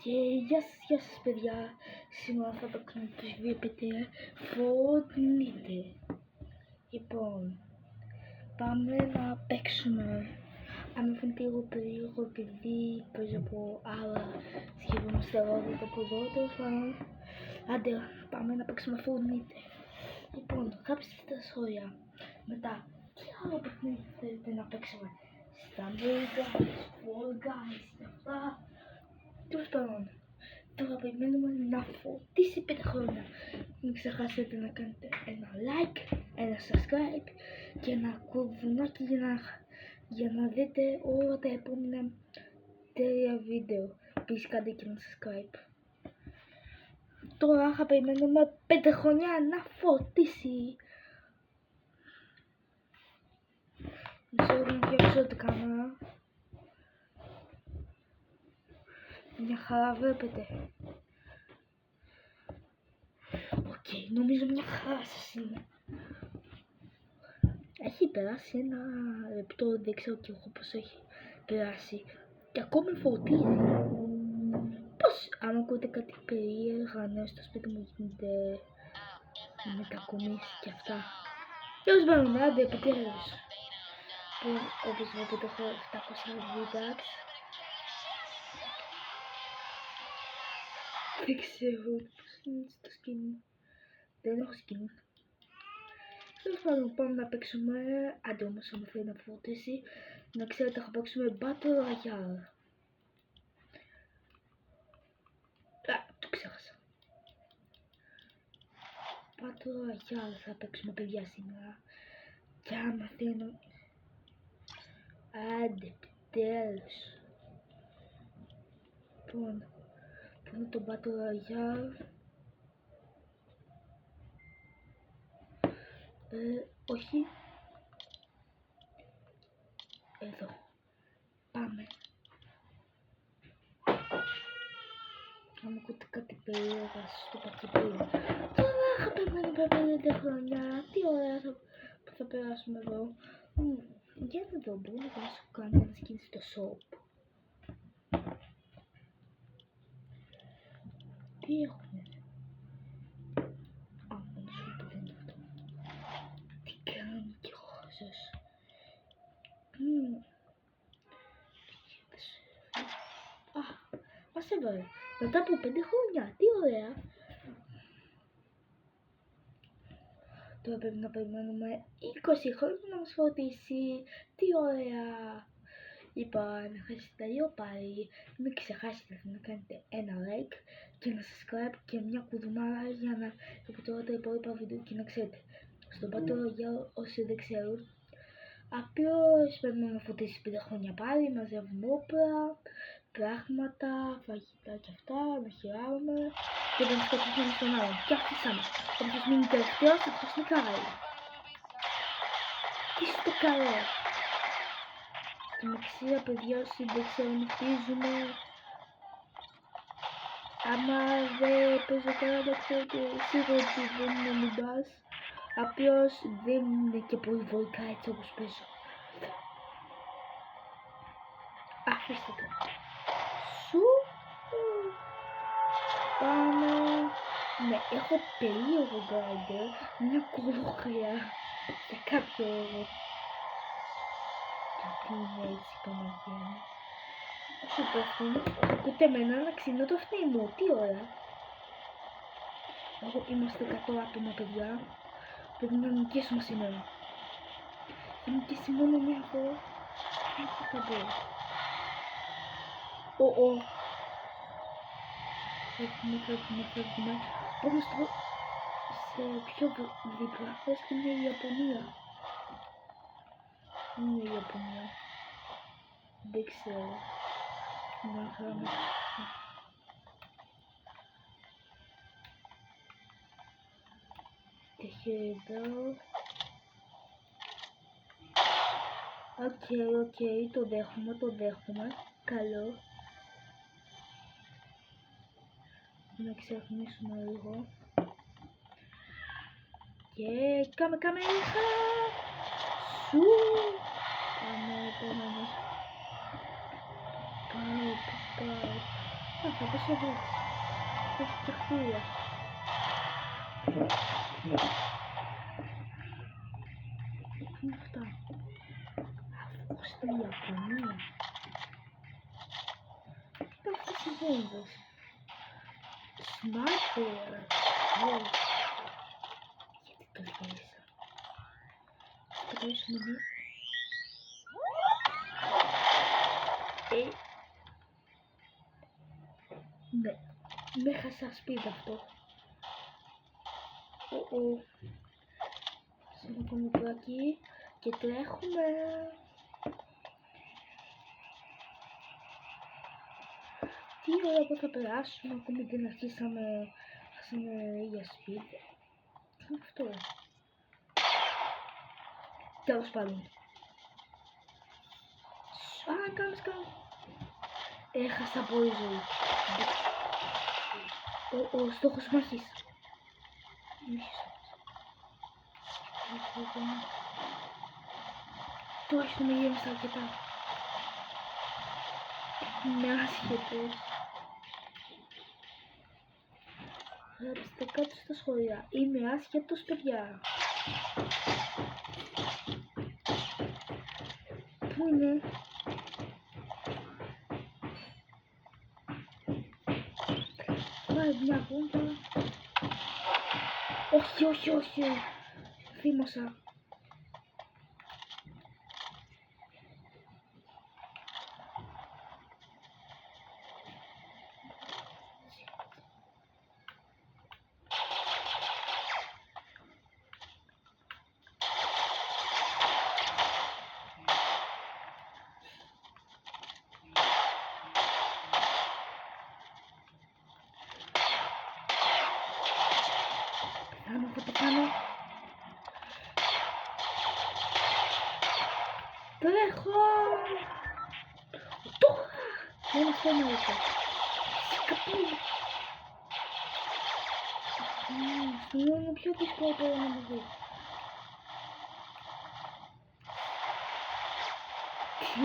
Και γεια σας παιδιά, σήμερα θα παίξουμε τους βλέπετε Fortnite. Λοιπόν, πάμε να παίξουμε. Αν φαίνεται λίγο περίεργο επειδή παίζω από άλλα σχεδόν στερεότητα από εδώ, τέλος πάντων. Άντε, πάμε να παίξουμε Fortnite. Λοιπόν, γράψτε τα σχόλια. Μετά, τι άλλο παιχνίδι θέλετε να παίξουμε? Stumble Guys, Fall Guys και αυτά. Τέλος πάντων, τώρα περιμένουμε να φορτίσει 5 χρόνια. Μην ξεχάσετε να κάνετε ένα like, ένα subscribe και ένα κουδουνάκι για να δείτε όλα τα επόμενα τέλεια βίντεο. Επίσης κάντε και ένα subscribe. Τώρα θα περιμένουμε 5 χρόνια να φορτίσει. Μισό να φτιάξω την κάμερα. Μια χαρά βλέπετε. Οκ, νομίζω μια χαρά σας είναι. Έχει περάσει ένα λεπτό, δεν ξέρω και εγώ πώς έχει περάσει. Και ακόμη φορτίζει. Πώς, αν ακούτε κάτι περίεργα, ναι, στο σπίτι μου γίνεται μετακομίσεις και αυτά. Τέλος πάντων, άντε, επιτέλους. Όπως βλέπετε έχω 700 V-Bucks. Δεν ξέρω πώς είναι στο skin. Δεν έχω skin. Τέλος πάντων, πάμε να παίξουμε. Άντε όμως, άμα θέλει να φορτίσει, να ξέρετε θα παίξουμε Battle Royale. Το ξέχασα. Battle Royale θα παίξουμε παιδιά σήμερα. Και άμα θέλω... Άντε, επιτέλους. Λοιπόν, πού είναι το Battle Royale? Όχι. Εδώ. Πάμε. Αν ακούτε κάτι περίεργα στο πακετί. Τώρα θα περιμένουμε 5 χρόνια. Τι ωραία θα περάσουμε εδώ. Για να δω, μπορούμε να σου κάνει ένα skin στο shop. Τι έχουμε? Ένα shop δεν είναι αυτό. Τι κάνει και ο χάζος. Μας έβαλε. Μετά από 5 χρόνια. Τι ωραία. Τώρα πρέπει να περιμένουμε 20 χρόνια να μας φορτίσει. Τι ωραία. Λοιπόν, ευχαριστώ πάλι. Μην ξεχάσετε να κάνετε ένα like και ένα subscribe και μια κουδουνάρα για να έχετε όλα τα υπόλοιπα βίντεο και να ξέρετε. Στο Battle Royale, όσοι δεν ξέρουν, απλώς πρέπει να φορτίσει 5 χρόνια πάλι, μαζεύουμε όπλα, πράγματα, φαγητά και αυτά, να χειράμε και να σκοτώσουμε στον άλλον. Και αφήσαμε. Όποιος μείνει τελευταίος θα το σνικάρει. Τι στο καλό. Στην αξία παιδιά, όσοι δεν ξέρουν, χτίζουμε. Άμα δεν παίζω καλά, δεν ξέρετε σίγουρα ότι δεν είναι μηντάς. Απλώς δεν είναι και πολύ βολικά έτσι όπως παίζω. Αφήστε το. Σου. Πάμε. Ναι, έχω περίεργο γκάιντερ. Μια κολόχρια. Σε κάποιο λόγο. Γιατί είναι έτσι Παναγία μου. Όσο πέφτουν, ακούτε εμένα να ξύνω το αυτί μου. Τι ώρα. Εγώ είμαστε 100 άτομα παιδιά. Πρέπει να νικήσουμε σήμερα. Θα νικήσει μόνο μια φορά. Έτσι θα πω. Φεύγουμε. Πάμε σε πιο δίπλα. Πες και είναι η Ιαπωνία. Είναι η Ιαπωνία. Δεν ξέρω. Να χάμε. Και εδώ. Οκ, το δέχομαι. Καλό. Να ξεχνήσουμε λίγο. Και κάμε σου. Πάμε. Πάω. Θα πες εδώ. Έχει και χτούλια. Είναι αυτά. Αυτό στην Ιαπωνία. Είναι αυτές οι βόμβες. Sniper. Γιατί το σβήσα. Το πέσουμε εδώ. Ναι. Με έχασα σπίτι αυτό. Σαν ακόμη από εκεί και τρέχουμε. Τι ώρα που θα περάσουμε, ακόμη δεν αρχίσαμε για σπίτι. Τι είναι αυτό? Τέλος πάντων. Κάμες. Έχασα πολύ ζωή. Ο στόχος μάχης. Τουλάχιστον με γέμισα αρκετά. Είναι άσχετος. Γράψτε κάτω στα σχόλια. Είμαι άσχετος, παιδιά. Πού είναι? Βάλε μια βόμβα. Όχι. Θύμωσα. Θα πεθάνω. Τρέχω. Τώρα. Δεν αυτό να έχω. Σκαπή. Είναι πιο δύσκολο τώρα να μου δει.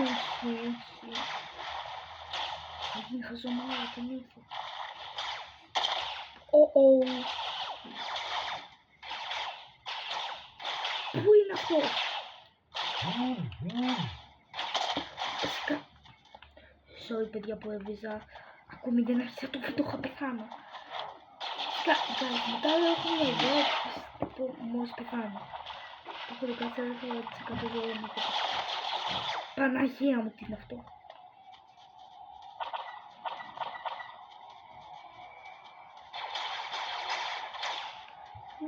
Όχι. Θα γίνει χαζομάρα, τον ήρθω. Πού είναι αυτό? Sorry παιδιά που έβριζα. Ακόμη δεν άρχισα το βίντεο, θα πεθάνω. Μετά έχουμε εδώ που μόλις πεθάνω. Έχω 14% ζωή μου. Παναγία μου, τι είναι αυτό?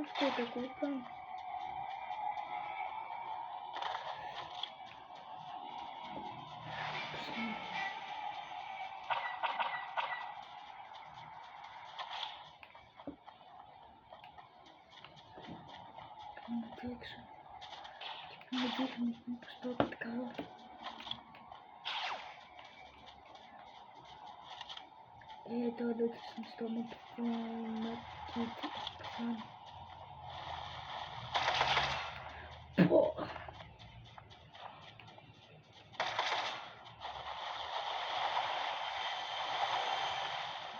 Αυτό το κούπα. Να τρέξω και να δείχνει πως πάω κάτι καλό. Τώρα δεν θα στο με πεθάνω. Πω!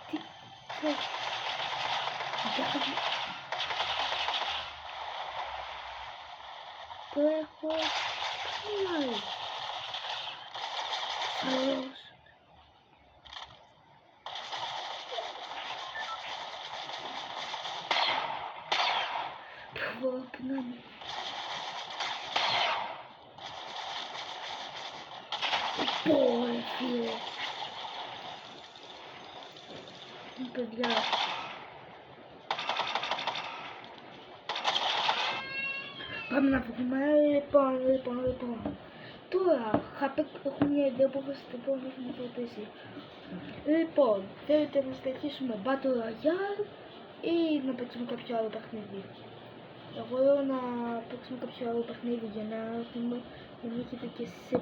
Τι θες? Το έχω πάει. Καλώς. Πού να είναι? Πω, φίλε. Παιδιά. Πάμε να βγούμε. Λοιπόν. Τώρα, έχω μια ιδέα που θα στην επόμενη χρηματοδοτήσει. Λοιπόν, θέλετε να συνεχίσουμε Battle Royale ή να παίξουμε κάποιο άλλο παιχνίδι? Εγώ λέω να παίξουμε κάποιο άλλο παιχνίδι για να έχετε και εσείς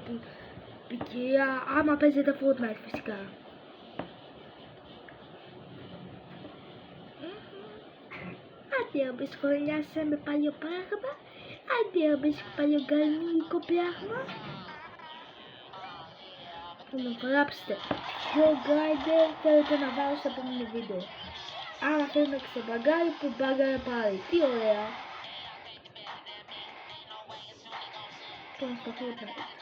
ποικιλία, άμα παίζετε Fortnite φυσικά. Άντε όμπες σχολιάσα με παλιό πράγμα, άντε όμπες παλιό γκαλμίνικο πράγμα. μου γράψτε ποιο γκάιντερ θέλετε να βάλω στο επόμενο βίντεο. Άμα θέλετε να ξεμπαγκάρει, που μπάγκαρε πάλι. Τι ωραία. Τώρα στο αυτό πάλι.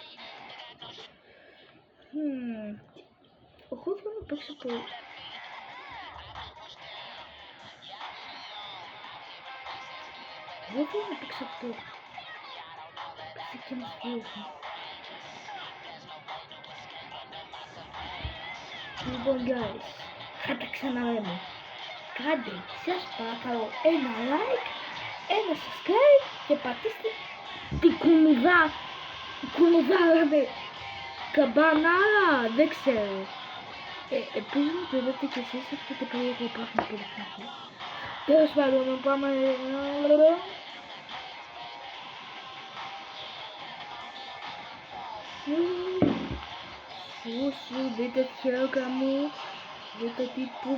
Εγώ θέλω να παίξω πολύ. Εγώ θέλω να παίξω αυτό. Παίξω και ένας φίλος μου. Λοιπόν guys, θα τα ξαναλέμε. Κάντε σας παρακαλώ ένα like, ένα subscribe και πατήστε την κουνουδάρα καμπανάρα, δεν ξέρω. Επίσης μου το είδατε και εσείς αυτό το περίεργο πράγμα που δείχνω. Τέλος πάντων, πάμε. Σου, δείτε τη χέρουκα μου. Δείτε τι που,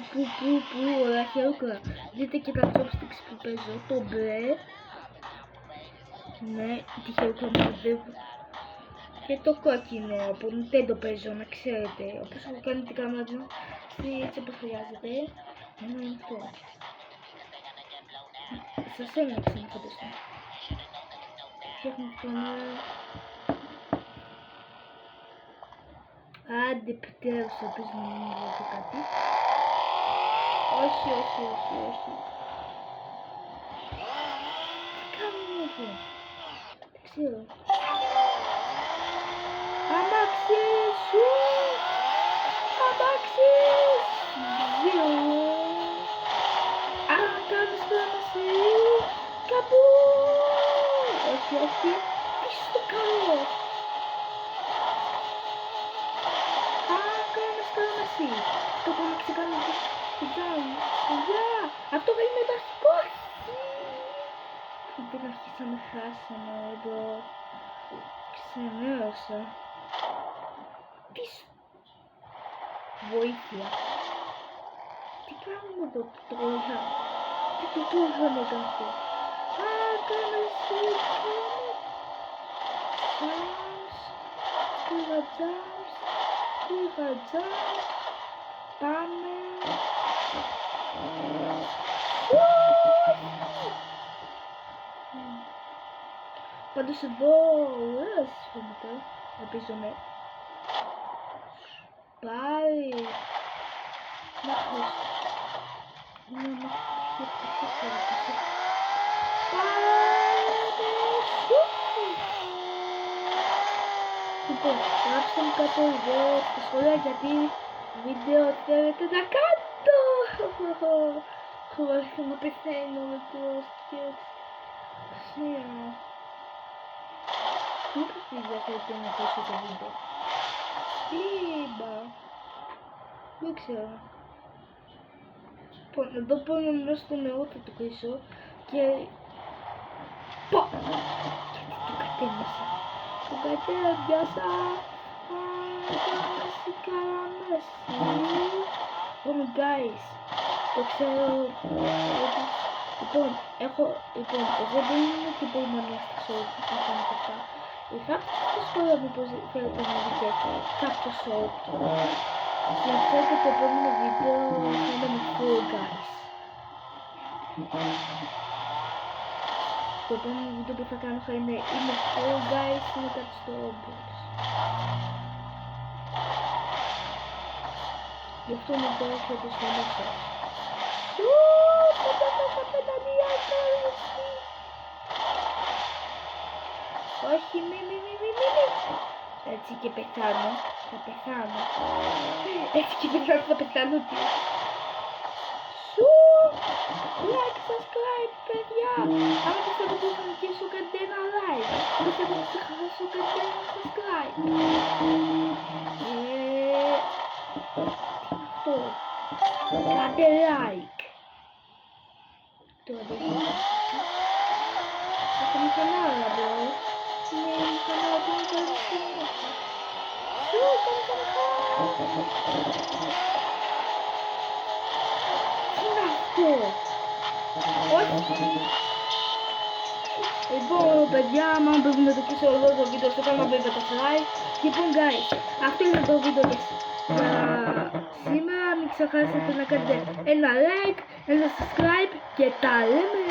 ωραία χέρουκα. Δείτε και τα chopsticks που παίζω, το μπλε. Ναι, τη χέρουκα μου δεν. Και το κόκκινο που δεν το παίζω, να ξέρετε. Όπως έχω κάνει την κάμερα μου, έτσι όπως χρειάζεται. Είναι αυτό. Σας ένιωξα να φανταστώ. Φτιάχνω τον... Άντε επιτέλους, ελπίζω να μην βλέπω κάτι. Όχι. Τι κάνουμε εδώ. Δεν ξέρω. Αμάξιες σου! Αμάξιες! Δύο! Κάνεις πράγμα κάπου! Όχι. Τι στο κάνω! Το πάμε ξεκάνω το τζάμι. Αυτό δεν είναι το αρχικό. Δεν αρχίσαμε, χάσαμε εδώ. Ξενέρωσα. Τι βοήθεια. Τι κάνουμε εδώ τώρα. Τι το τρώγαμε αυτό. Κάμε εσύ. Πήγα τζάμς. Πάμε. Πάντως εδώ ωραίες φαίνεται. Ελπίζω με. Πάλι. Να χωρίς. Λοιπόν, γράψτε μου κάτω ιδέες στα σχόλια γιατί βίντεο θέλετε να κάνω. Χωρίς να πεθαίνω με το σκέφτεσαι. Μήπως δεν θέλετε να πέσω το βίντεο. Δεν ξέρω. Λοιπόν, εδώ πάνω μέσα στο νερό θα το κλείσω και... Πω! Γιατί το κατέβασα. Το κατέβασα. Λοιπόν, guys, το ξέρω ότι... Λοιπόν, εγώ δεν είμαι και πολύ μανία στα shorts να κάνω και αυτά. Γράψτε στα σχόλια μου πως θέλετε να δείτε κάποιο short. Για να ξέρετε το επόμενο βίντεο θα είναι με Fall Guys. Το επόμενο βίντεο που θα κάνω θα είναι ή με Fall Guys ή με κάτι στο Roblox. Γι' αυτό με το έρχεται στο μέσα. Όχι, μη. Έτσι και πεθάνω. Θα πεθάνω. Έτσι και πεθάνω, θα πεθάνω. Σου! Like, subscribe, παιδιά! Άμα πιστεύω ότι θα νικήσω, κάντε ένα like. Αν πιστεύω ότι θα χάσω, κάντε ένα subscribe. Αυτό. Κάντε like. Τώρα δεν είναι. Έχουμε κανένα, bro. Ναι, κανένα που είναι καλή στιγμή. Σου, τι είναι αυτό. Όχι. Λοιπόν, παιδιά, άμα πρέπει να το κλείσω εδώ το βίντεο στο κάνω Beta Fly. Λοιπόν, guys, αυτό είναι το βίντεο για σήμερα. Μην ξεχάσετε να κάνετε ένα like, ένα subscribe και τα λέμε.